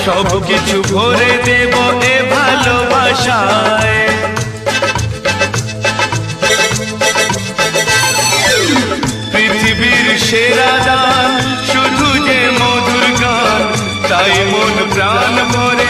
সব কিছু ভরে দেব এ ভালোবাসায়। পৃথিবীর সেরা দান শুধু যে মধুর গান, তাই মন প্রাণ ভরে